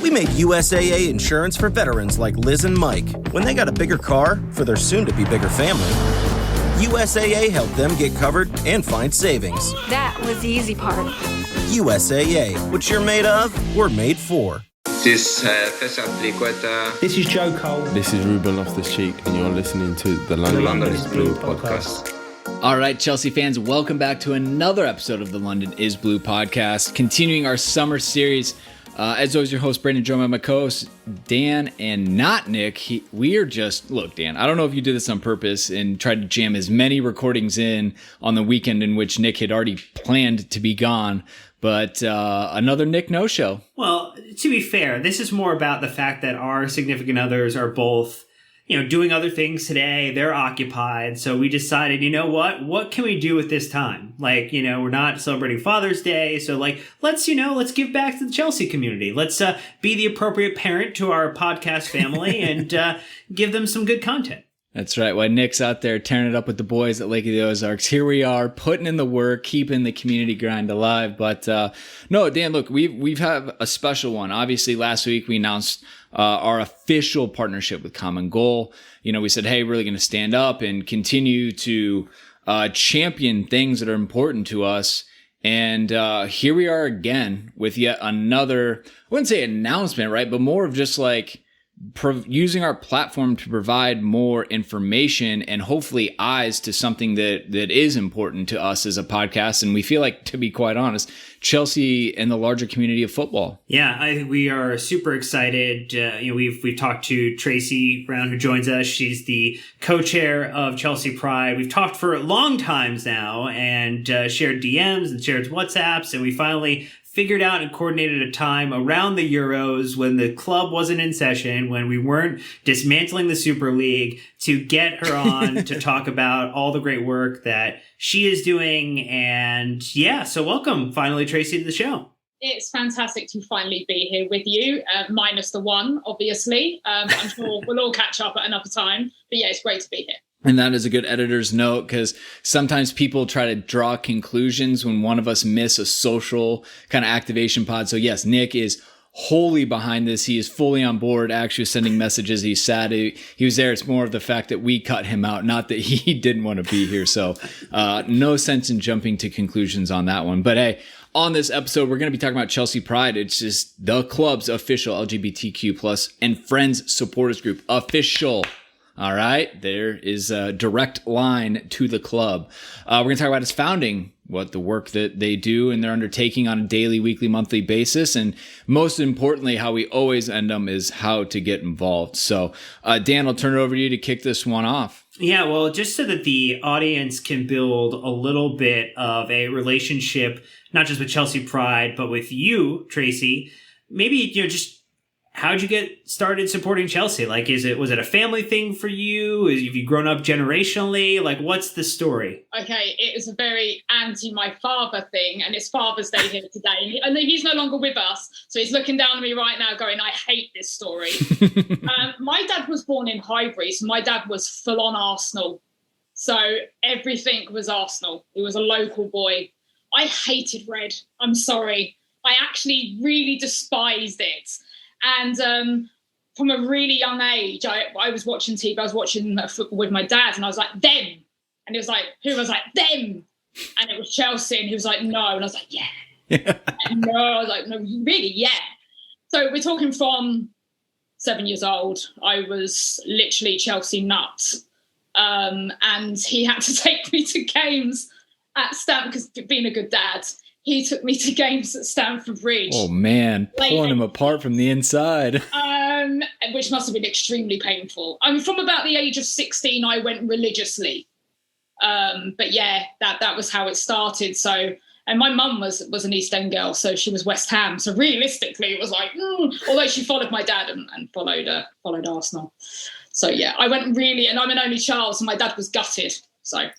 We made USAA insurance for veterans like Liz and Mike when they got a bigger car for their soon-to-be bigger family. USAA helped them get covered and find savings. That was the easy part. USAA, what you're made of, we're made for. This is 5cce888ed3cf11eb9291770301ae0bdd. This is Joe Cole. This is Ruben Loftus-Cheek, and you're listening to the London is Blue podcast. All right, Chelsea fans, welcome back to another episode of the London is Blue podcast, continuing our summer series. As always, your host, Brandon, joined by my co-hosts, Dan and not Nick. Look, Dan, I don't know if you did this on purpose and tried to jam as many recordings in on the weekend in which Nick had already planned to be gone, but another Nick no-show. Well, to be fair, this is more about the fact that our significant others are both, doing other things today. They're occupied. So we decided, what can we do with this time? We're not celebrating Father's Day. So let's give back to the Chelsea community. Let's be the appropriate parent to our podcast family and give them some good content. That's right. While Nick's out there tearing it up with the boys at Lake of the Ozarks, here we are putting in the work, keeping the community grind alive. But no, Dan, look, we've had a special one. Obviously, last week we announced our official partnership with Common Goal. We said, hey, we're really going to stand up and continue to champion things that are important to us. And here we are again with yet another, I wouldn't say announcement, right? But more of just using our platform to provide more information and hopefully eyes to something that is important to us as a podcast. And we feel like, to be quite honest, Chelsea and the larger community of football. Yeah, I think we are super excited. We've talked to Tracy Brown, who joins us. She's the co-chair of Chelsea Pride. We've talked for long times now and shared DMs and shared WhatsApps, and we finally figured out and coordinated a time around the Euros when the club wasn't in session, when we weren't dismantling the Super League, to get her on to talk about all the great work that she is doing. And yeah, so welcome finally, Tracy, to the show. It's fantastic to finally be here with you, minus the one, obviously. I'm sure we'll all catch up at another time. But yeah, it's great to be here. And that is a good editor's note, because sometimes people try to draw conclusions when one of us miss a social kind of activation pod. So yes, Nick is wholly behind this. He is fully on board, actually sending messages. He's sad he was there. It's more of the fact that we cut him out, not that he didn't want to be here. So no sense in jumping to conclusions on that one. But hey, on this episode, we're going to be talking about Chelsea Pride. It's just the club's official LGBTQ plus and friends supporters group. Official. All right. There is a direct line to the club. We're going to talk about its founding, what the work that they do and they're undertaking on a daily, weekly, monthly basis. And most importantly, how we always end them is how to get involved. So, Dan, I'll turn it over to you to kick this one off. Yeah, well, just so that the audience can build a little bit of a relationship, not just with Chelsea Pride, but with you, Tracy, maybe, just how'd you get started supporting Chelsea? Was it a family thing for you? Have you grown up generationally? What's the story? Okay, it is a very my father thing, and it's Father's Day here today. And he's no longer with us, so he's looking down at me right now going, I hate this story. My dad was born in Highbury, so my dad was full-on Arsenal. So everything was Arsenal. He was a local boy. I hated red. I'm sorry. I actually really despised it. And from a really young age, I was watching TV. I was watching football with my dad, and I was like, them. And he was like, who? I was like, them. And it was Chelsea, and he was like, no. And I was like, yeah. And no, I was like, no, really, yeah. So we're talking from 7 years old. I was literally Chelsea nuts. And he had to take me to games at Stamford, because being a good dad, he took me to games at Stamford Bridge. Oh, man. Pulling him apart from the inside. Which must have been extremely painful. From about the age of 16, I went religiously. But yeah, that was how it started. So, and my mum was an East End girl, so she was West Ham. So realistically, it was like, although she followed my dad and followed Arsenal. So yeah, I went really, and I'm an only child, so my dad was gutted. So...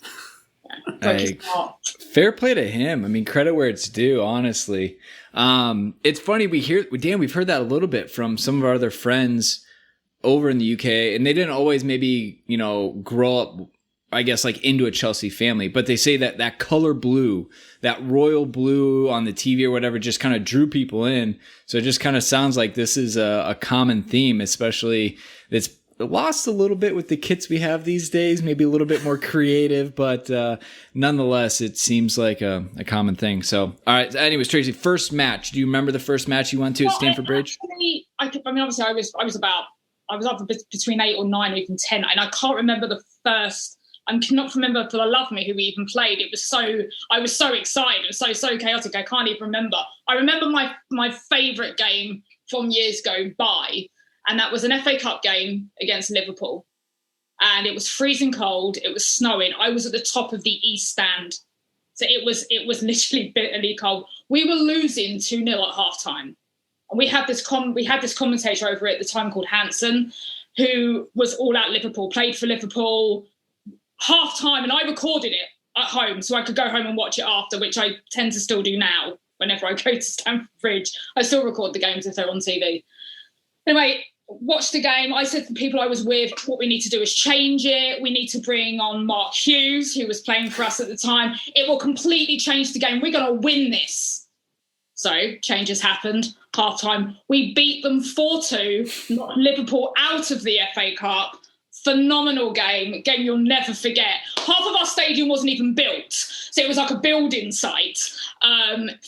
fair play to him. Credit where it's due, honestly. It's funny, we've heard that a little bit from some of our other friends over in the UK, and they didn't always maybe, grow up I guess, like into a Chelsea family, but they say that that color blue, that royal blue on the TV or whatever, just kind of drew people in. So it just kind of sounds like this is a common theme, especially it's lost a little bit with the kits we have these days, maybe a little bit more creative, but nonetheless, it seems like a common thing. So, all right. Anyways, Tracy, first match. Do you remember the first match you went to at Stamford Bridge? Obviously, I was up between 8 or 9 or even 10, and I can't remember the first. I cannot remember for the love of me who we even played. I was so excited. It was so chaotic. I can't even remember. I remember my favourite game from years go by, and that was an FA Cup game against Liverpool. And it was freezing cold. It was snowing. I was at the top of the East Stand. So it was literally bitterly cold. We were losing 2-0 at half-time. And we had this commentator over at the time called Hanson, who was all out Liverpool, played for Liverpool, half-time, and I recorded it at home so I could go home and watch it after, which I tend to still do now whenever I go to Stamford Bridge. I still record the games if they're on TV. Anyway, watched the game. I said to the people I was with, what we need to do is change it. We need to bring on Mark Hughes, who was playing for us at the time. It will completely change the game. We're going to win this. So changes happened. Half-time, we beat them 4-2, knocked Liverpool out of the FA Cup. Phenomenal game you'll never forget. Half of our stadium wasn't even built, so it was like a building site.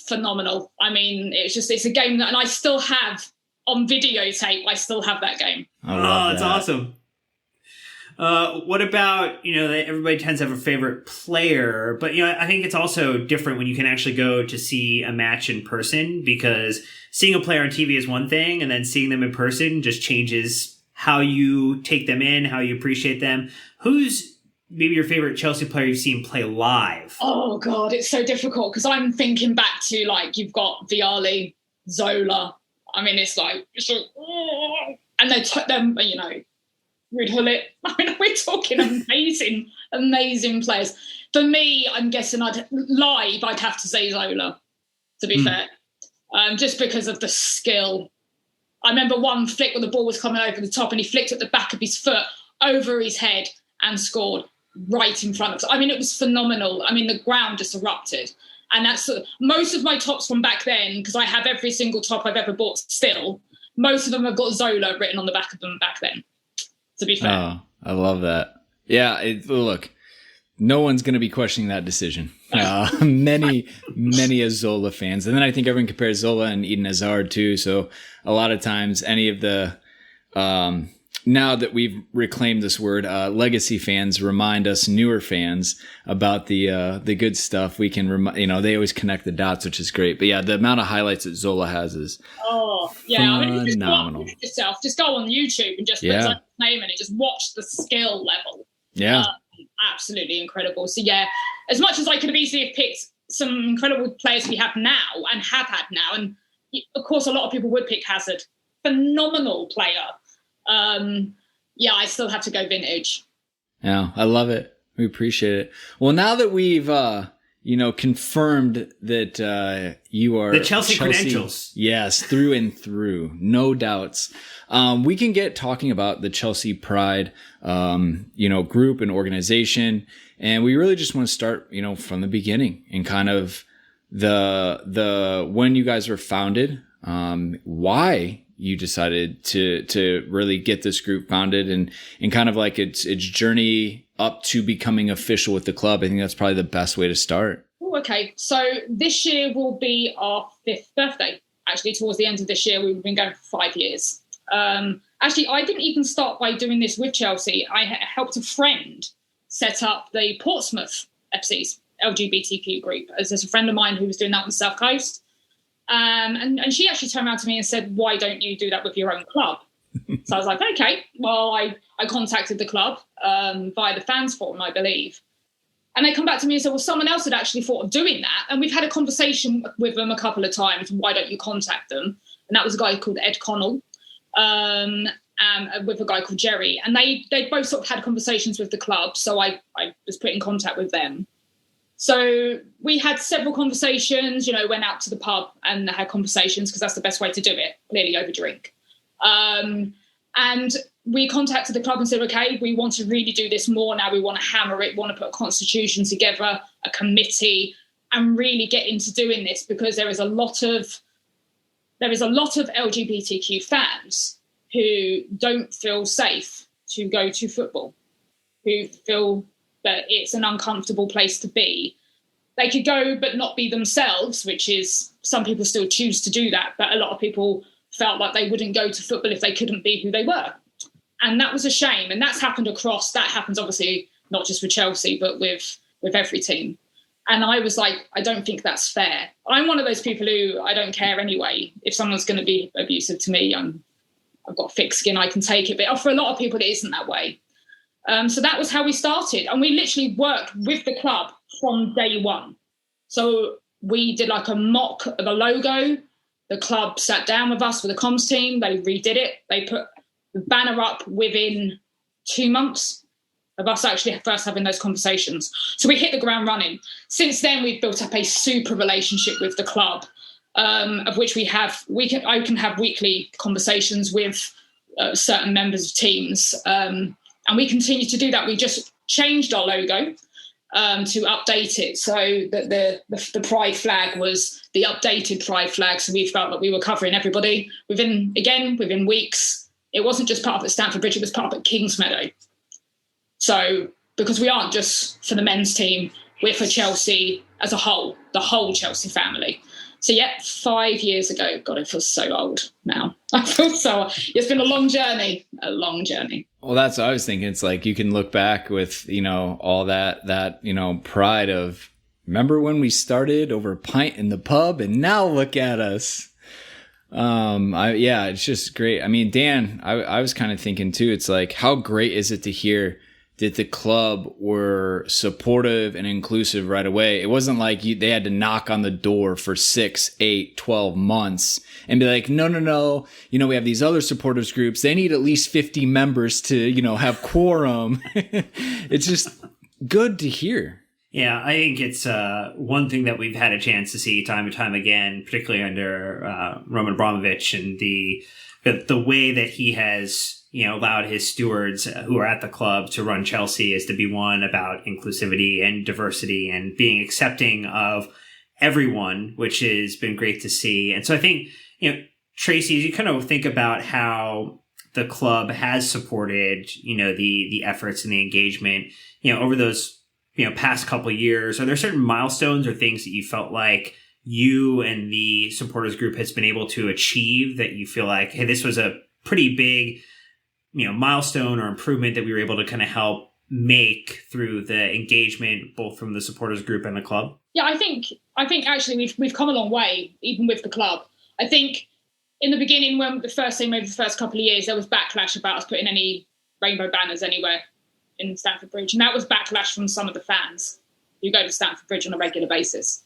Phenomenal. I mean, it's a game that, and I still have on videotape. I still have that game. That's awesome. What about, everybody tends to have a favorite player, but, I think it's also different when you can actually go to see a match in person, because seeing a player on TV is one thing, and then seeing them in person just changes how you take them in, how you appreciate them. Who's maybe your favorite Chelsea player you've seen play live? Oh, God, it's so difficult because I'm thinking back to, you've got Vialli, Zola. I mean, it's like and they took them, Ruud Gullit. I mean, we're talking amazing players. For me, I'm guessing I'd have to say Zola, to be fair, just because of the skill. I remember one flick when the ball was coming over the top and he flicked at the back of his foot over his head and scored right in front of us. I mean, it was phenomenal. I mean, the ground just erupted. And that's most of my tops from back then, because I have every single top I've ever bought still. Most of them have got Zola written on the back of them back then, to be fair. Oh, I love that. Yeah, look, no one's going to be questioning that decision. Many Zola fans. And then I think everyone compares Zola and Eden Hazard too. So a lot of times any of the, now that we've reclaimed this word, legacy fans remind us newer fans about the good stuff. We can, they always connect the dots, which is great. But yeah, the amount of highlights that Zola has is phenomenal. Just go on YouTube and just put his name in it. Just watch the skill level. Yeah. Absolutely incredible. So yeah, as much as I could have easily have picked some incredible players we have now and have had now, and of course a lot of people would pick Hazard, phenomenal player. I still have to go vintage. Yeah, I love it. We appreciate it. Well, now that we've confirmed that you are the Chelsea credentials, yes, through and through, no doubts. We can get talking about the Chelsea Pride, group and organization, and we really just want to start, from the beginning and kind of the when you guys were founded, why you decided to really get this group founded and kind of like its journey up to becoming official with the club. I think that's probably the best way to start. Oh, okay. So this year will be our 5th birthday. Actually, towards the end of this year, we've been going for 5 years. Actually, I didn't even start by doing this with Chelsea. I helped a friend set up the Portsmouth FC's LGBTQ group. There's a friend of mine who was doing that on the South Coast. And she actually turned around to me and said, why don't you do that with your own club? So I was like, okay. Well, I contacted the club via the fans forum, I believe. And they come back to me and said, well, someone else had actually thought of doing that. And we've had a conversation with them a couple of times. Why don't you contact them? And that was a guy called Ed Connell with a guy called Jerry. And they both sort of had conversations with the club. So I was put in contact with them. So we had several conversations, went out to the pub and had conversations because that's the best way to do it, clearly over drink. And we contacted the club and said, okay, we want to really do this more now. We want to hammer it, want to put a constitution together, a committee, and really get into doing this, because there is a lot of LGBTQ fans who don't feel safe to go to football, who feel that it's an uncomfortable place to be. They could go but not be themselves, which is, some people still choose to do that, but a lot of people felt like they wouldn't go to football if they couldn't be who they were. And that was a shame. And that happens obviously not just with Chelsea, but with every team. And I was like, I don't think that's fair. I'm one of those people who I don't care anyway. If someone's going to be abusive to me, I've got thick skin, I can take it. But for a lot of people, it isn't that way. So that was how we started. And we literally worked with the club from day one. So we did like a mock of a logo. The club sat down with us, with the comms team. They redid it. They put the banner up within 2 months of us actually first having those conversations. So we hit the ground running. Since then, we've built up a super relationship with the club, of which I can have weekly conversations with certain members of teams. And we continue to do that. We just changed our logo to update it, so that the pride flag was the updated pride flag. So we felt that we were covering everybody within weeks. It wasn't just put up at Stamford Bridge, it was put up at Kingsmeadow. So, because we aren't just for the men's team, we're for Chelsea as a whole, the whole Chelsea family. So, 5 years ago, God, I feel so old now. I feel so old. It's been a long journey. Well, that's what I was thinking. It's like you can look back with, all that, pride of, remember when we started over a pint in the pub, and now look at us. It's just great. I mean, Dan, I was kind of thinking too, it's like, how great is it to hear that the club were supportive and inclusive right away? It wasn't like they had to knock on the door for 6, 8, 12 months and be like, no, we have these other supporters groups. They need at least 50 members to, have quorum. It's just good to hear. Yeah, I think it's one thing that we've had a chance to see time and time again, particularly under Roman Abramovich, and the way that he has allowed his stewards who are at the club to run Chelsea is to be one about inclusivity and diversity and being accepting of everyone, which has been great to see. And so I think, Tracy, as you kind of think about how the club has supported, the efforts and the engagement, over those past couple of years, are there certain milestones or things that you felt like you and the supporters group has been able to achieve that you feel like, hey, this was a pretty big, milestone or improvement that we were able to kind of help make through the engagement, both from the supporters group and the club? Yeah, I think actually we've come a long way, even with the club. I think in the beginning, when the first couple of years, there was backlash about us putting any rainbow banners anywhere in Stamford Bridge. And that was backlash from some of the fans who go to Stamford Bridge on a regular basis.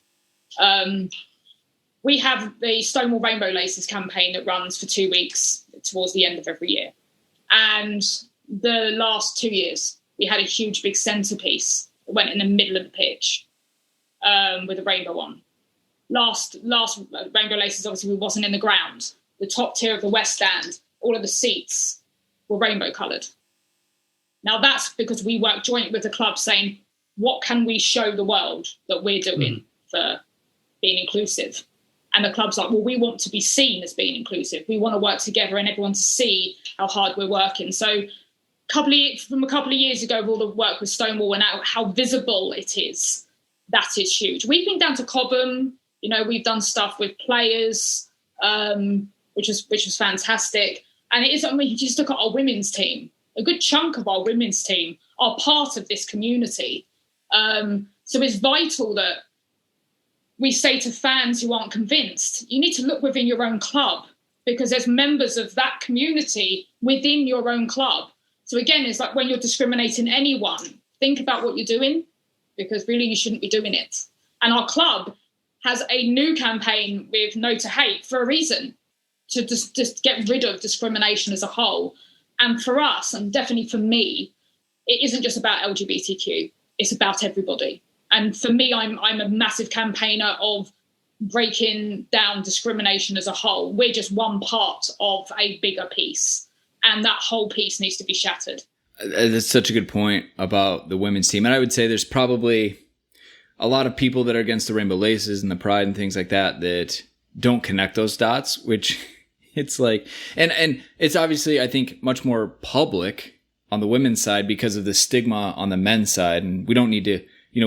We have the Stonewall Rainbow Laces campaign that runs for 2 weeks towards the end of every year. And the last 2 years, we had a huge big centrepiece that went in the middle of the pitch with a rainbow on. Last Rainbow Laces, obviously, we wasn't in the ground. The top tier of the West Stand, all of the seats were rainbow coloured. Now, that's because we work jointly with the club saying, what can we show the world that we're doing for being inclusive? And the club's like, well, we want to be seen as being inclusive. We want to work together and everyone to see how hard we're working. So from a couple of years ago, with all the work with Stonewall and how visible it is, that is huge. We've been down to Cobham. We've done stuff with players, which was fantastic. And it is, you just look at our women's team. A good chunk of our women's team are part of this community. So it's vital that we say to fans who aren't convinced, you need to look within your own club, because there's members of that community within your own club. So again, it's like when you're discriminating anyone, think about what you're doing, because really you shouldn't be doing it. And our club has a new campaign with No to Hate for a reason, to just get rid of discrimination as a whole. And for us, and definitely for me, it isn't just about LGBTQ. It's about everybody. And for me, I'm a massive campaigner of breaking down discrimination as a whole. We're just one part of a bigger piece. And that whole piece needs to be shattered. That's such a good point about the women's team. And I would say there's probably a lot of people that are against the rainbow laces and the pride and things like that don't connect those dots, which it's like, and it's obviously, I think, much more public on the women's side because of the stigma on the men's side. And we don't need to,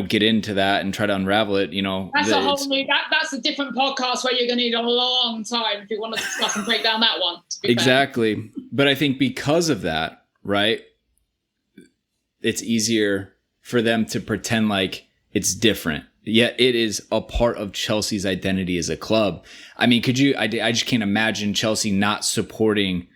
get into that and try to unravel it. That's a whole new, that's a different podcast where you're going to need a long time if you want to discuss and break down that one. Exactly. But I think because of that, right, it's easier for them to pretend like it's different. Yet it is a part of Chelsea's identity as a club. I mean, I just can't imagine Chelsea not supporting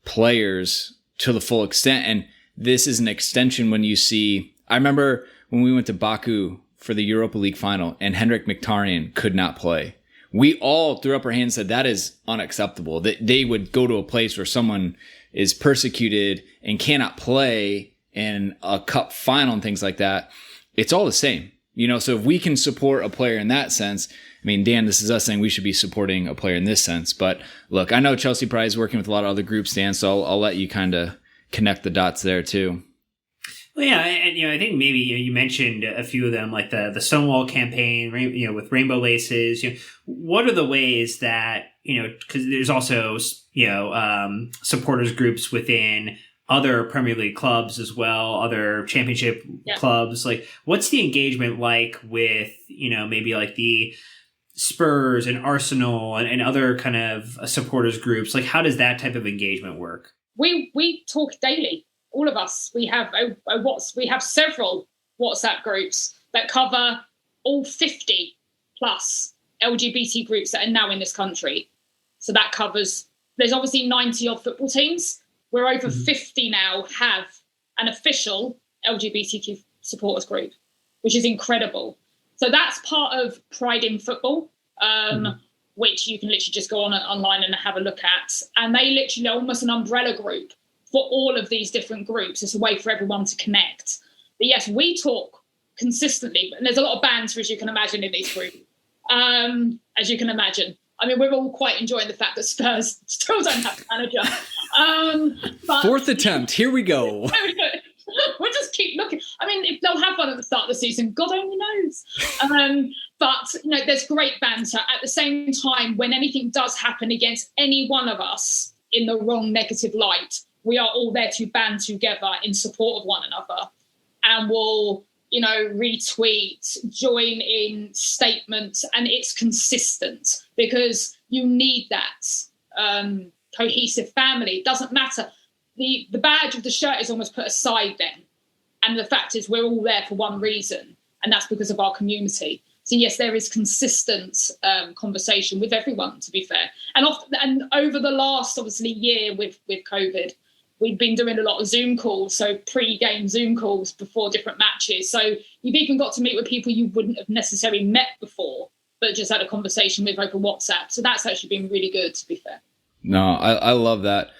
players to the full extent. And this is an extension when you see, I remember when we went to Baku for the Europa League final and Henrik Mkhitaryan could not play. We all threw up our hands and said that is unacceptable. That they would go to a place where someone is persecuted and cannot play in a cup final and things like that. It's all the same. So if we can support a player in that sense, I mean, Dan, this is us saying we should be supporting a player in this sense. But look, I know Chelsea Pride is working with a lot of other groups, Dan, so I'll let you kind of connect the dots there too. Well, yeah, and I think maybe you mentioned a few of them, like the Stonewall campaign, with rainbow laces. What are the ways that because there's also supporters groups within other Premier League clubs as well, other championship clubs. Like, what's the engagement like with maybe like the Spurs and Arsenal and other kind of supporters groups? Like, how does that type of engagement work? We talk daily. All of us, we have several WhatsApp groups that cover all 50 plus LGBT groups that are now in this country. So that covers, there's obviously 90 odd football teams. We're over 50 now have an official LGBTQ supporters group, which is incredible. So that's part of Pride in Football, which you can literally just go online and have a look at. And they literally are almost an umbrella group for all of these different groups. It's a way for everyone to connect. But yes, we talk consistently, and there's a lot of banter, as you can imagine, in these groups. As you can imagine. I mean, we're all quite enjoying the fact that Spurs still don't have a manager. But fourth attempt, here we go. We'll just keep looking. I mean, if they'll have one at the start of the season, God only knows. But there's great banter. At the same time, when anything does happen against any one of us in the wrong negative light, we are all there to band together in support of one another. And we'll, retweet, join in statements, and it's consistent because you need that cohesive family. It doesn't matter. The badge of the shirt is almost put aside then. And the fact is we're all there for one reason, and that's because of our community. So yes, there is consistent conversation with everyone, to be fair. And over the last, obviously, year with COVID, we've been doing a lot of Zoom calls, so pre-game Zoom calls before different matches. So you've even got to meet with people you wouldn't have necessarily met before, but just had a conversation with over WhatsApp. So that's actually been really good, to be fair. No, I love that.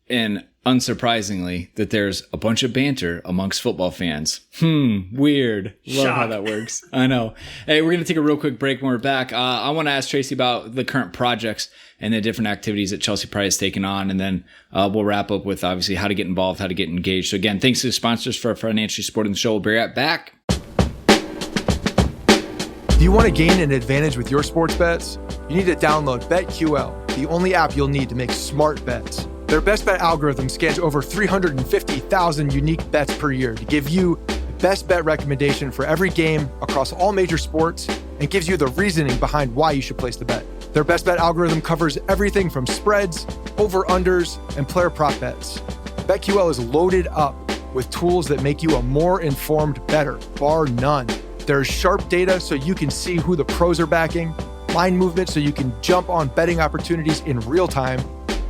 And unsurprisingly, that there's a bunch of banter amongst football fans. Weird. Love how that works. I know. Hey, we're going to take a real quick break when we're back. I want to ask Tracy about the current projects and the different activities that Chelsea Pride has taken on. And then we'll wrap up with, obviously, how to get involved, how to get engaged. So again, thanks to the sponsors for financially supporting the show. We'll be right back. Do you want to gain an advantage with your sports bets? You need to download BetQL, the only app you'll need to make smart bets. Their best bet algorithm scans over 350,000 unique bets per year to give you the best bet recommendation for every game across all major sports and gives you the reasoning behind why you should place the bet. Their best bet algorithm covers everything from spreads, over-unders, and player prop bets. BetQL is loaded up with tools that make you a more informed bettor, bar none. There's sharp data so you can see who the pros are backing, line movement so you can jump on betting opportunities in real time,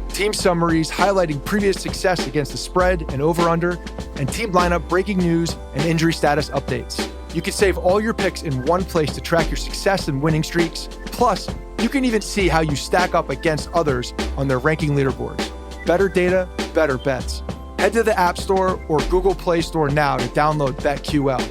team summaries highlighting previous success against the spread and over-under, and team lineup breaking news and injury status updates. You can save all your picks in one place to track your success and winning streaks. Plus, you can even see how you stack up against others on their ranking leaderboards. Better data, better bets. Head to the App Store or Google Play Store now to download BetQL.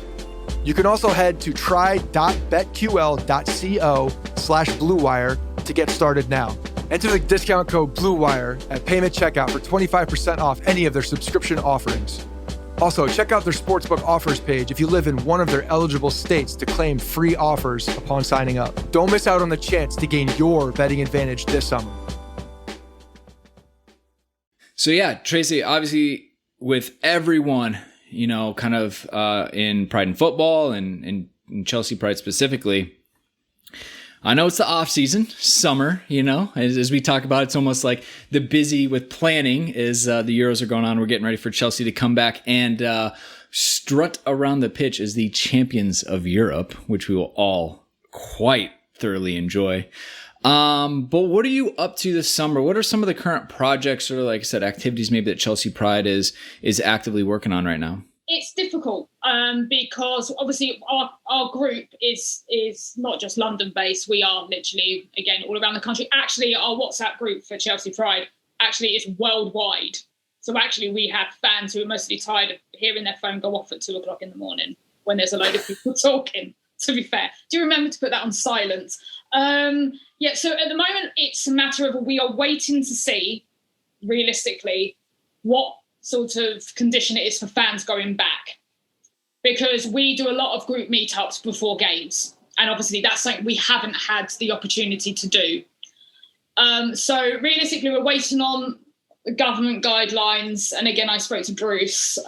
You can also head to try.betql.co/bluewire to get started now. Enter the discount code BLUEWIRE at payment checkout for 25% off any of their subscription offerings. Also, check out their sportsbook offers page if you live in one of their eligible states to claim free offers upon signing up. Don't miss out on the chance to gain your betting advantage this summer. So yeah, Tracy, obviously with everyone, kind of in Pride and Football and in Chelsea Pride specifically, I know it's the off season, summer, as we talk about, it's almost like the busy with planning as the Euros are going on. We're getting ready for Chelsea to come back and strut around the pitch as the champions of Europe, which we will all quite thoroughly enjoy. But what are you up to this summer? What are some of the current projects or, like I said, activities maybe that Chelsea Pride is actively working on right now? It's difficult because obviously our group is not just London based. We are literally, again, all around the country. Actually, our WhatsApp group for Chelsea Pride actually is worldwide. So actually we have fans who are mostly tired of hearing their phone go off at 2:00 in the morning when there's a load of people talking, to be fair. Do you remember to put that on silent? So at the moment it's a matter of we are waiting to see realistically what sort of condition it is for fans going back, because we do a lot of group meetups before games, and obviously that's something we haven't had the opportunity to do. So realistically we're waiting on the government guidelines, and again I spoke to Bruce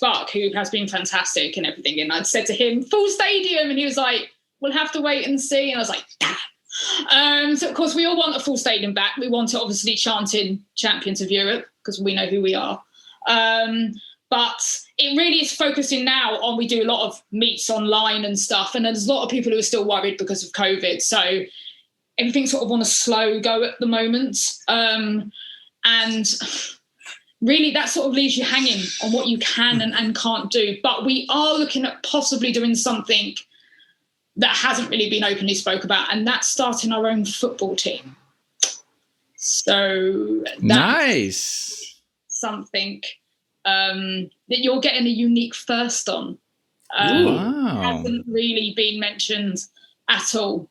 Buck, who has been fantastic and everything, and I'd said to him full stadium and he was like, we'll have to wait and see, and I was like, damn. So of course we all want a full stadium back. We want to obviously chanting champions of Europe because we know who we are. But it really is focusing now on, we do a lot of meets online and stuff, and there's a lot of people who are still worried because of COVID. So everything's sort of on a slow go at the moment. And really that sort of leaves you hanging on what you can and can't do. But we are looking at possibly doing something that hasn't really been openly spoke about, and that's starting our own football team. So that's nice. Something that you're getting a unique first on. Wow. Hasn't really been mentioned at all.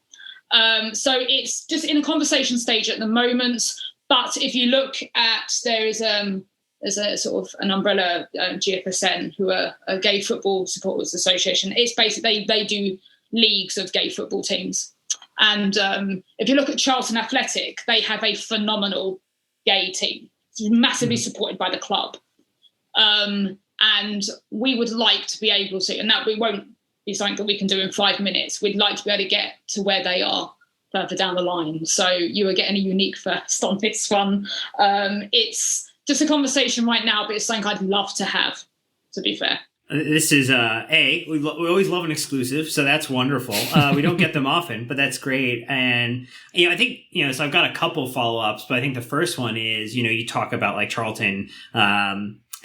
So it's just in a conversation stage at the moment. But if you look at, there's a sort of an umbrella, GFSN, who are a Gay Football Supporters Association. It's basically, they do leagues of gay football teams. And if you look at Charlton Athletic, they have a phenomenal gay team. It's massively supported by the club. And we would like to be able to, and that we won't be something that we can do in 5 minutes. We'd like to be able to get to where they are further down the line. So you are getting a unique first on this one. It's just a conversation right now, but it's something I'd love to have, to be fair. This is we always love an exclusive, so that's wonderful. We don't get them often, but that's great. And I think so I've got a couple follow-ups, but I think the first one is you talk about like Charlton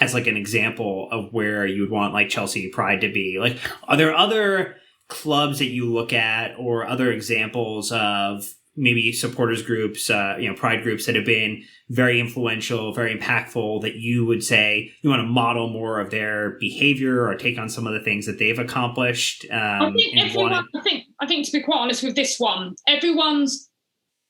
as like an example of where you would want like Chelsea Pride to be. Like, are there other clubs that you look at or other examples of maybe supporters groups, pride groups that have been very influential, very impactful, that you would say you want to model more of their behavior or take on some of the things that they've accomplished? I think to be quite honest with this one, everyone's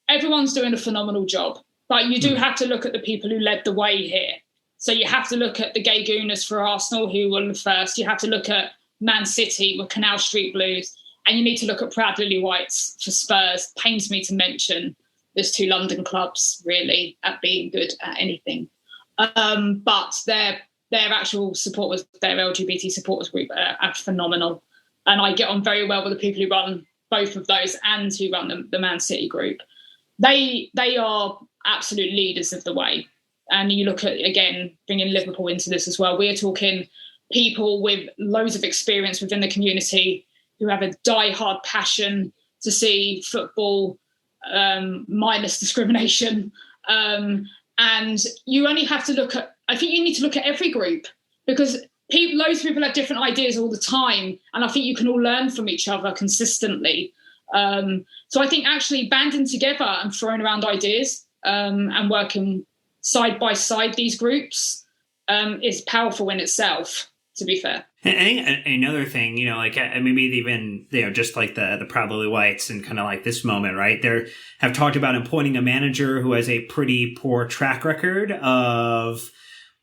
doing a phenomenal job, but you do have to look at the people who led the way here. So you have to look at the Gay Gooners for Arsenal, who were the first. You have to look at Man City with Canal Street Blues. And you need to look at Proud Lily Whites for Spurs. Pains me to mention there's two London clubs really at being good at anything. But their actual supporters, their LGBT supporters group are phenomenal. And I get on very well with the people who run both of those and who run the Man City group. They are absolute leaders of the way. And you look at, again, bringing Liverpool into this as well. We're talking people with loads of experience within the community who have a die-hard passion to see football minus discrimination. And you only have to look at, I think you need to look at every group, because loads of people have different ideas all the time. And I think you can all learn from each other consistently. So I think actually banding together and throwing around ideas and working side by side these groups is powerful in itself. to be fair. And I think another thing, like maybe even, just like the Proud Lily Whites and kind of like this moment, right? They have talked about appointing a manager who has a pretty poor track record of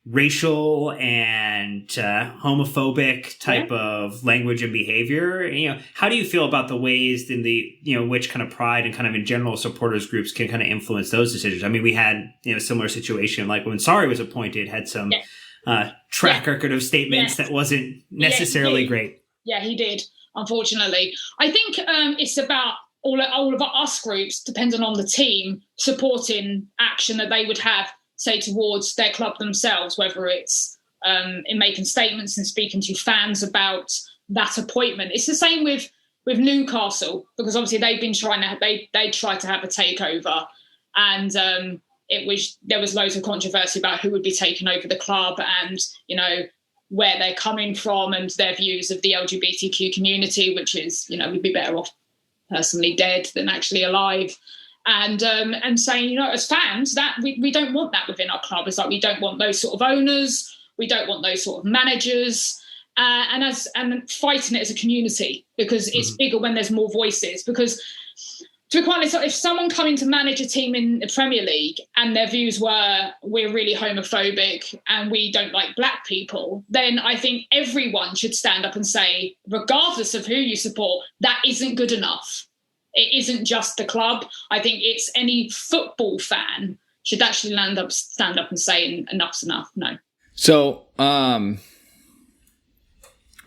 racial and homophobic type of language and behavior. How do you feel about the ways in the, which kind of Pride and kind of in general supporters groups can kind of influence those decisions? I mean, we had, a similar situation like when Sarri was appointed, had some track record of statements that wasn't necessarily great. Yeah, he did, unfortunately. I think it's about all of us groups, depending on the team, supporting action that they would have, say, towards their club themselves, whether it's in making statements and speaking to fans about that appointment. It's the same with Newcastle, because obviously they've been they tried to have a takeover, and there was loads of controversy about who would be taking over the club and, where they're coming from and their views of the LGBTQ community, which is, we'd be better off personally dead than actually alive. And saying, as fans, that we don't want that within our club. It's like we don't want those sort of owners. We don't want those sort of managers. And fighting it as a community, because it's bigger when there's more voices. Because to be quite honest, if someone coming to manage a team in the Premier League and their views were, we're really homophobic and we don't like black people, then I think everyone should stand up and say, regardless of who you support, that isn't good enough. It isn't just the club. I think it's any football fan should actually stand up and say enough's enough. No. So,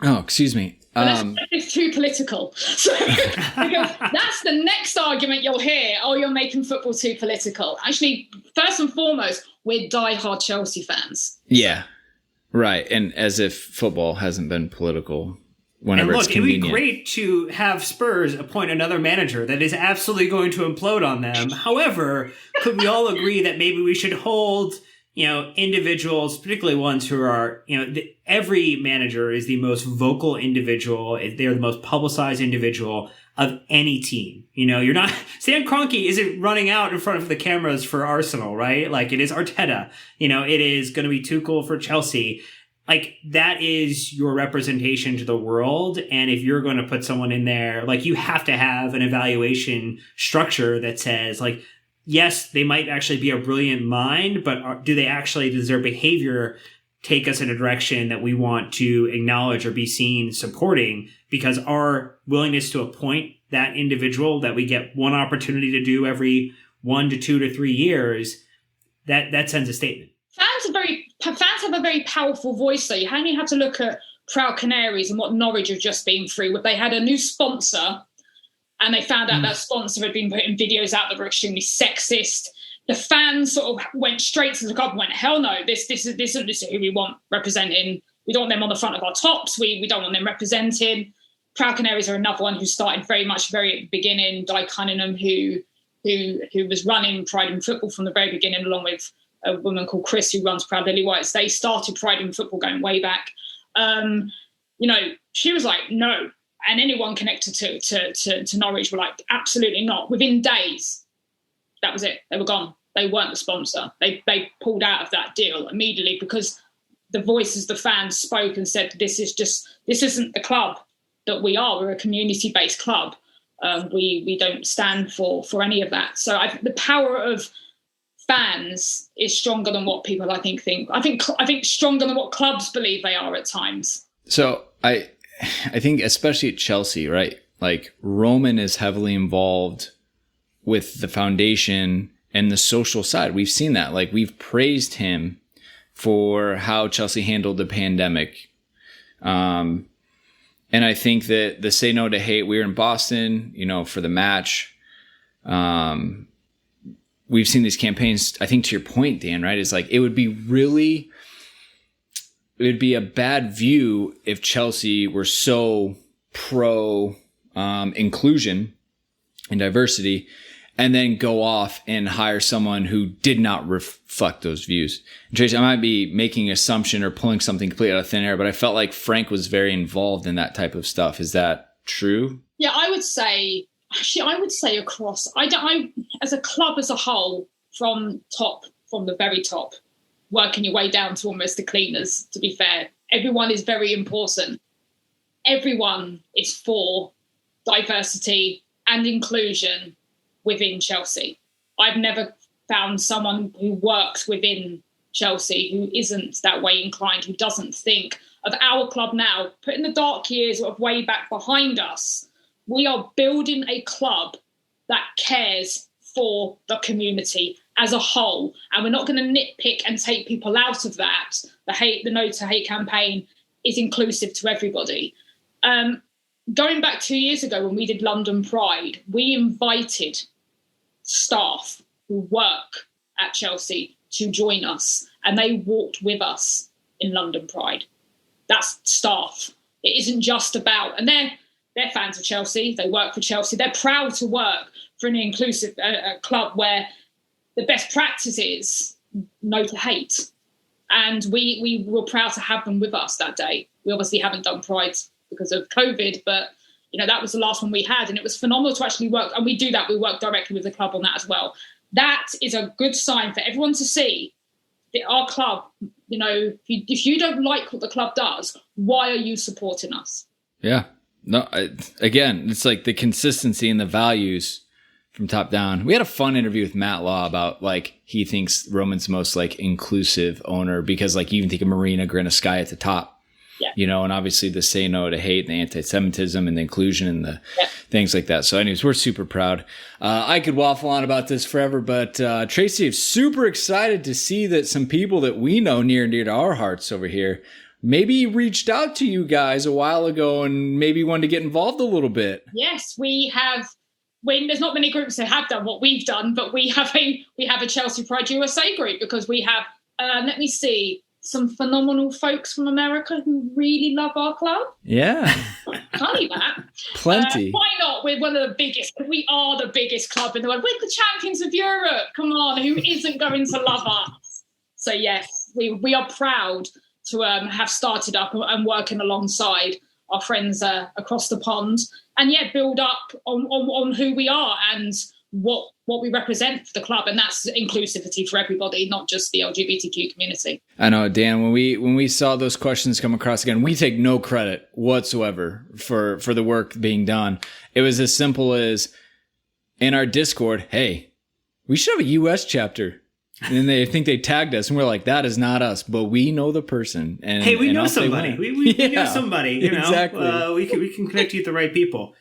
excuse me. It's too political. So, because that's the next argument you'll hear. Oh, you're making football too political. Actually, first and foremost, we're diehard Chelsea fans. Yeah, right. And as if football hasn't been political whenever it's convenient. It'd be great to have Spurs appoint another manager that is absolutely going to implode on them. However, could we all agree that maybe we should hold individuals, particularly ones who are, every manager is the most vocal individual. They're the most publicized individual of any team. You're not, Stan Kroenke isn't running out in front of the cameras for Arsenal, right? Like it is Arteta, it is going to be Tuchel for Chelsea. Like that is your representation to the world. And if you're going to put someone in there, like you have to have an evaluation structure that says like, yes, they might actually be a brilliant mind, but does their behavior take us in a direction that we want to acknowledge or be seen supporting? Because our willingness to appoint that individual that we get one opportunity to do every 1 to 2 to 3 years, that sends a statement. Fans have a very powerful voice, though. You only have to look at Proud Canaries and what Norwich have just been through. They had a new sponsor, and they found out that sponsor had been putting videos out that were extremely sexist. The fans sort of went straight to the club and went, hell no, this is who we want representing. We don't want them on the front of our tops. We don't want them represented. Proud Canaries are another one who started very at the beginning. Di Cunningham, who was running Pride in Football from the very beginning, along with a woman called Chris who runs Proud Lily Whites. They started Pride in Football going way back. She was like, no. And anyone connected to Norwich were like, absolutely not. Within days, that was it. They were gone. They weren't the sponsor. They pulled out of that deal immediately because the voices, the fans spoke and said, this isn't the club that we are. We're a community-based club. We don't stand for any of that. So the power of fans is stronger than what people I think. I think stronger than what clubs believe they are at times. So I think especially at Chelsea, right? Like Roman is heavily involved with the foundation and the social side. We've seen that. Like we've praised him for how Chelsea handled the pandemic. And I think that the Say No to Hate, we were in Boston, for the match. We've seen these campaigns, I think to your point, Dan, right? It's like, it would be a bad view if Chelsea were so pro inclusion and diversity and then go off and hire someone who did not reflect those views. And Tracy, I might be making an assumption or pulling something completely out of thin air, but I felt like Frank was very involved in that type of stuff. Is that true? Yeah, I would say across, I as a club as a whole, from the very top, working your way down to almost the cleaners, to be fair, everyone is very important. Everyone is for diversity and inclusion within Chelsea. I've never found someone who works within Chelsea who isn't that way inclined, who doesn't think of our club now, putting the dark years of way back behind us. We are building a club that cares for the community as a whole. And we're not going to nitpick and take people out of that. The No to Hate campaign is inclusive to everybody. Going back 2 years ago when we did London Pride, we invited staff who work at Chelsea to join us, and they walked with us in London Pride. That's staff. It isn't just about, and they're fans of Chelsea. They work for Chelsea. They're proud to work for an inclusive club where the best practice is no to hate. And we were proud to have them with us that day. We obviously haven't done Pride because of COVID, but that was the last one we had, and it was phenomenal to actually work. And we do that. We work directly with the club on that as well. That is a good sign for everyone to see that our club, if you don't like what the club does, why are you supporting us? Yeah. No, again, it's like the consistency and the values from top down. We had a fun interview with Matt Law about he thinks Roman's the most inclusive owner because you even think of Marina, Sky at the top. Yeah. And obviously the say no to hate and the anti-Semitism and the inclusion and the things like that. So anyways, we're super proud. I could waffle on about this forever, but Tracy, I'm super excited to see that some people that we know near and dear to our hearts over here maybe reached out to you guys a while ago and maybe wanted to get involved a little bit. Yes, we have. There's not many groups that have done what we've done, but we have a Chelsea Pride USA group because we have, some phenomenal folks from America who really love our club. Yeah. Funny that. Plenty. Why not? We're one of the biggest. We are the biggest club in the world. We're the champions of Europe. Come on, who isn't going to love us? So yes, we are proud to have started up and working alongside our friends across the pond, and build up on who we are and what we represent for the club, and that's inclusivity for everybody, not just the LGBTQ community. I know, Dan, when we saw those questions come across again, we take no credit whatsoever for the work being done. It was as simple as in our Discord, hey, we should have a US chapter. And then they think they tagged us, and we're like, that is not us, but we know the person. And hey, we know somebody. We know somebody. Exactly. We can connect you with the right people.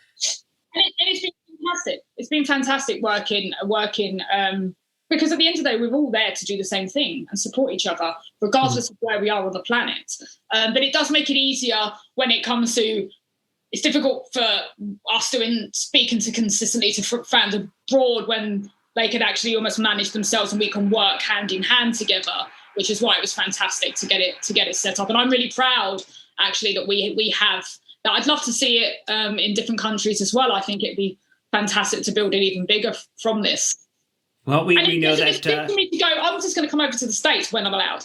And it's been fantastic. It's been fantastic working because at the end of the day, we're all there to do the same thing and support each other, regardless of where we are on the planet. But it does make it easier when it comes to. It's difficult for us speaking to consistently to fans abroad when they can actually almost manage themselves and we can work hand in hand together, which is why it was fantastic to get it set up. And I'm really proud actually that we have that. I'd love to see it in different countries as well. I think it'd be fantastic to build it even bigger from this. Well, we know that. It's good for me to go. I'm just going to come over to the States when I'm allowed.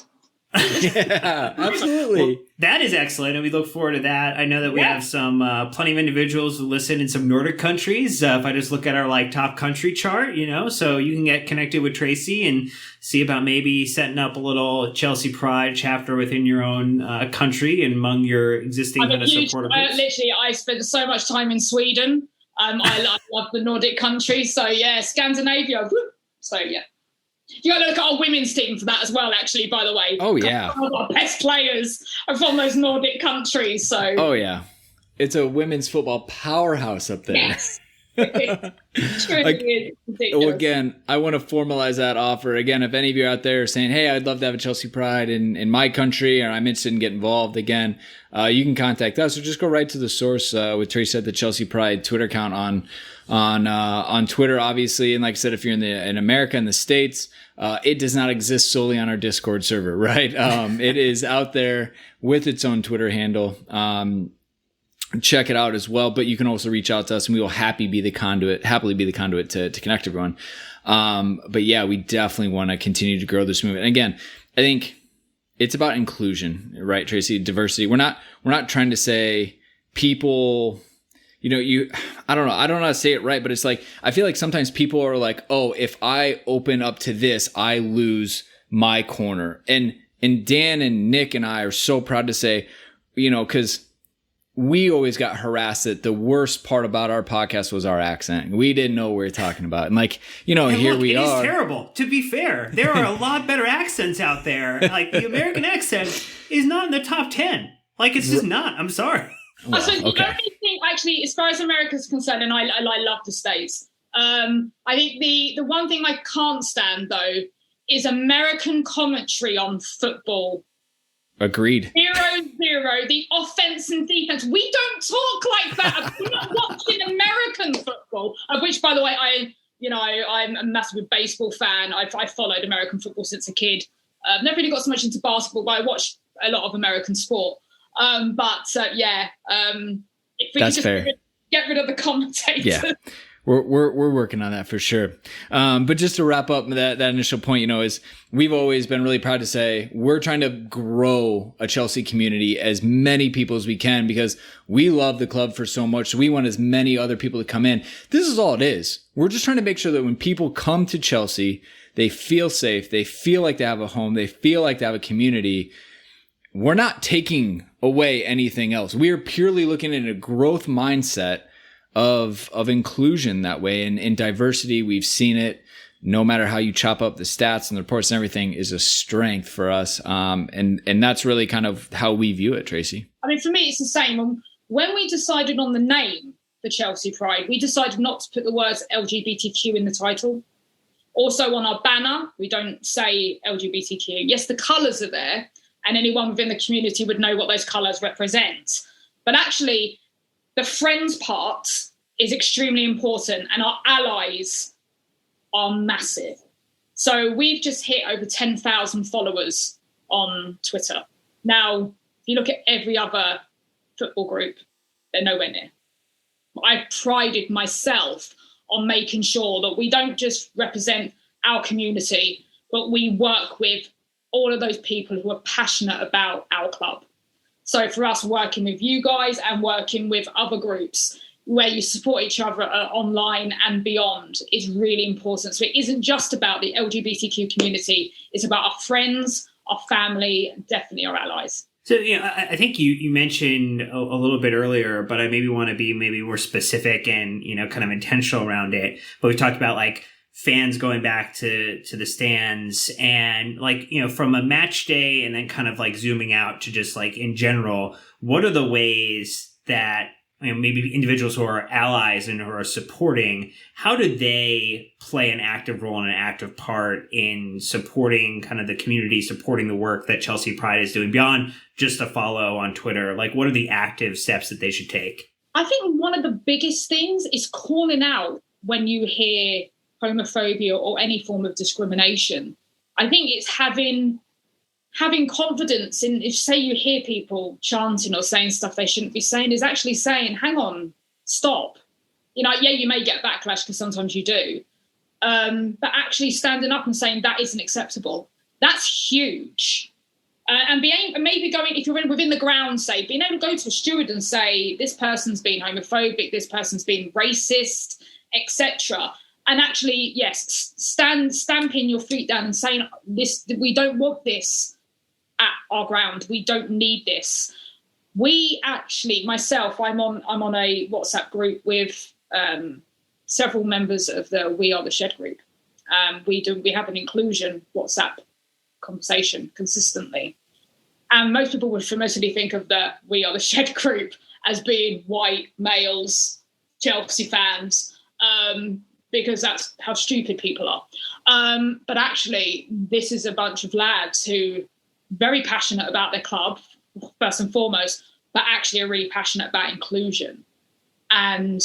Yeah, absolutely. Well, that is excellent, and we look forward to that. I know that we have some plenty of individuals who listen in some Nordic countries. If I just look at our top country chart, so you can get connected with Tracy and see about maybe setting up a little Chelsea Pride chapter within your own country and among your existing supporter groups. I spent so much time in Sweden. I love the Nordic countries, so Scandinavia. Whoop. So you got to look at our women's team for that as well, actually, by the way. Oh, yeah. Our best players are from those Nordic countries. So. Oh, yeah. It's a women's football powerhouse up there. Yes. It's really ridiculous. Well, again, I want to formalize that offer. Again, if any of you are out there are saying, hey, I'd love to have a Chelsea Pride in my country, or I'm interested in getting involved, again, you can contact us or just go right to the source with Tracy at the Chelsea Pride Twitter account on Twitter, obviously. And like I said, if you're in America and the States, it does not exist solely on our Discord server, right? It is out there with its own Twitter handle. Check it out as well, but you can also reach out to us and we will happily be the conduit to connect everyone. But yeah, we definitely want to continue to grow this movement. And again, I think it's about inclusion, right, Tracy? Diversity. We're not trying to say people, I don't know how to say it right, but it's I feel like sometimes people are like, oh, if I open up to this, I lose my corner. And And Dan and Nick and I are so proud to say, because we always got harassed that the worst part about our podcast was our accent. We didn't know what we were talking about. And here we are. It is terrible. To be fair, there are a lot better accents out there. Like the American accent is not in the top 10. Like it's just not. I'm sorry. Well, so the only thing, actually, as far as America's concerned, and I love the States, I think the one thing I can't stand, though, is American commentary on football. Agreed. 0-0, the offense and defense. We don't talk like that. We're not watching American football, of which, by the way, I'm a massive baseball fan. I've followed American football since a kid. I've never really got so much into basketball, but I watch a lot of American sport. If we That's could just fair. Get rid of the commentators. Yeah. We're working on that for sure. But just to wrap up that initial point, is we've always been really proud to say we're trying to grow a Chelsea community, as many people as we can, because we love the club for so much. So we want as many other people to come in. This is all it is. We're just trying to make sure that when people come to Chelsea, they feel safe. They feel like they have a home. They feel like they have a community. We're not taking away anything else. We are purely looking at a growth mindset of inclusion that way, and in diversity. We've seen it, no matter how you chop up the stats and the reports and everything, is a strength for us. And that's really kind of how we view it, Tracy. I mean, for me, it's the same. When we decided on the name for Chelsea Pride, we decided not to put the words LGBTQ in the title. Also on our banner, we don't say LGBTQ. Yes, the colours are there, and anyone within the community would know what those colours represent. But actually, the friends part is extremely important, and our allies are massive. So we've just hit over 10,000 followers on Twitter. Now, if you look at every other football group, they're nowhere near. I've prided myself on making sure that we don't just represent our community, but we work with all of those people who are passionate about our club. So for us, working with you guys and working with other groups where you support each other online and beyond is really important. So it isn't just about the LGBTQ community. It's about our friends, our family, and definitely our allies. So, I think you mentioned a little bit earlier, but I maybe want to be maybe more specific and, kind of intentional around it. But we talked about fans going back to the stands and from a match day and then kind of zooming out to just in general, what are the ways that maybe individuals who are allies and who are supporting, how do they play an active role and an active part in supporting kind of the community, supporting the work that Chelsea Pride is doing beyond just a follow on Twitter? What are the active steps that they should take? I think one of the biggest things is calling out when you hear homophobia or any form of discrimination. I think it's having confidence in, if say you hear people chanting or saying stuff they shouldn't be saying, is actually saying, hang on, stop. You may get backlash because sometimes you do, but actually standing up and saying that isn't acceptable. That's huge. And maybe going, if you're within the ground, say, being able to go to a steward and say, this person's being homophobic, this person's being racist, etc. And actually, yes, stamping your feet down and saying, this, we don't want this at our ground. We don't need this. We actually, myself, I'm on a WhatsApp group with several members of the We Are the Shed group. We have an inclusion WhatsApp conversation consistently. And most people would mostly think of the We Are the Shed group as being white males, Chelsea fans, because that's how stupid people are. But actually, this is a bunch of lads who are very passionate about their club, first and foremost, but actually are really passionate about inclusion and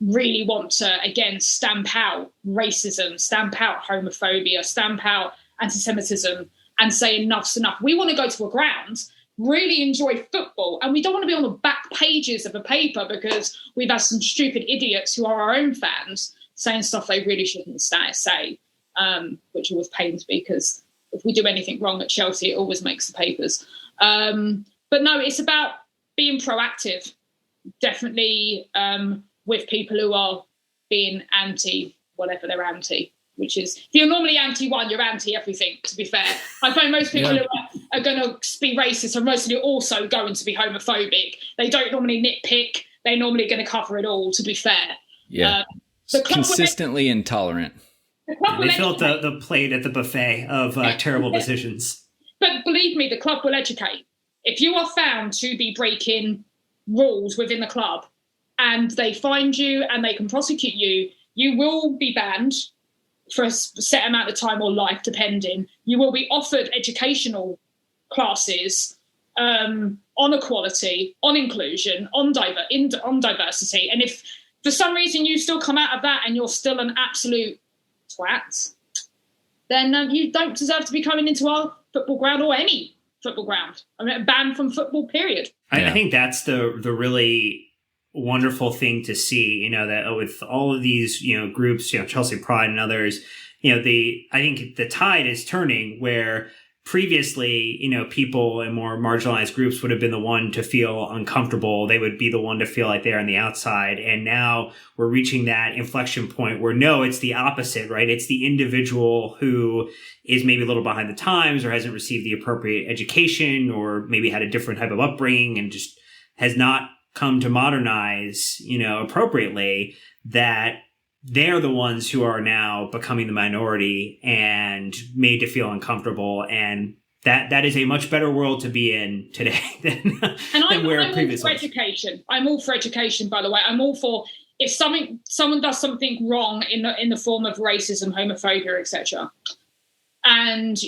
really want to, again, stamp out racism, stamp out homophobia, stamp out anti-Semitism, and say enough's enough. We want to go to a ground, really enjoy football, and we don't want to be on the back pages of a paper because we've had some stupid idiots who are our own fans saying stuff they really shouldn't say, which always pains me because if we do anything wrong at Chelsea, it always makes the papers. But no, it's about being proactive, definitely with people who are being anti whatever they're anti, which is, if you're normally anti-one, you're anti-everything, to be fair. I find most people who are are going to be racist are mostly also going to be homophobic. They don't normally nitpick. They're normally going to cover it all, to be fair. Yeah. Consistently intolerant. They fill up the plate at the buffet of terrible decisions. But believe me, the club will educate. If you are found to be breaking rules within the club and they find you and they can prosecute you, you will be banned for a set amount of time or life, depending. You will be offered educational classes on equality, on inclusion, on diversity. And if for some reason you still come out of that and you're still an absolute twat, then you don't deserve to be coming into our football ground or any football ground. I mean, banned from football, period. I think that's the really wonderful thing to see, that with all of these, groups, Chelsea Pride and others, I think the tide is turning where previously, people in more marginalized groups would have been the one to feel uncomfortable. They would be the one to feel like they're on the outside. And now we're reaching that inflection point where no, it's the opposite, right? It's the individual who is maybe a little behind the times or hasn't received the appropriate education or maybe had a different type of upbringing and just has not come to modernize, appropriately, that they're the ones who are now becoming the minority and made to feel uncomfortable. And that is a much better world to be in today than where previous was. Education. I'm all for education, by the way. I'm all for if someone does something wrong in the form of racism, homophobia, etc. And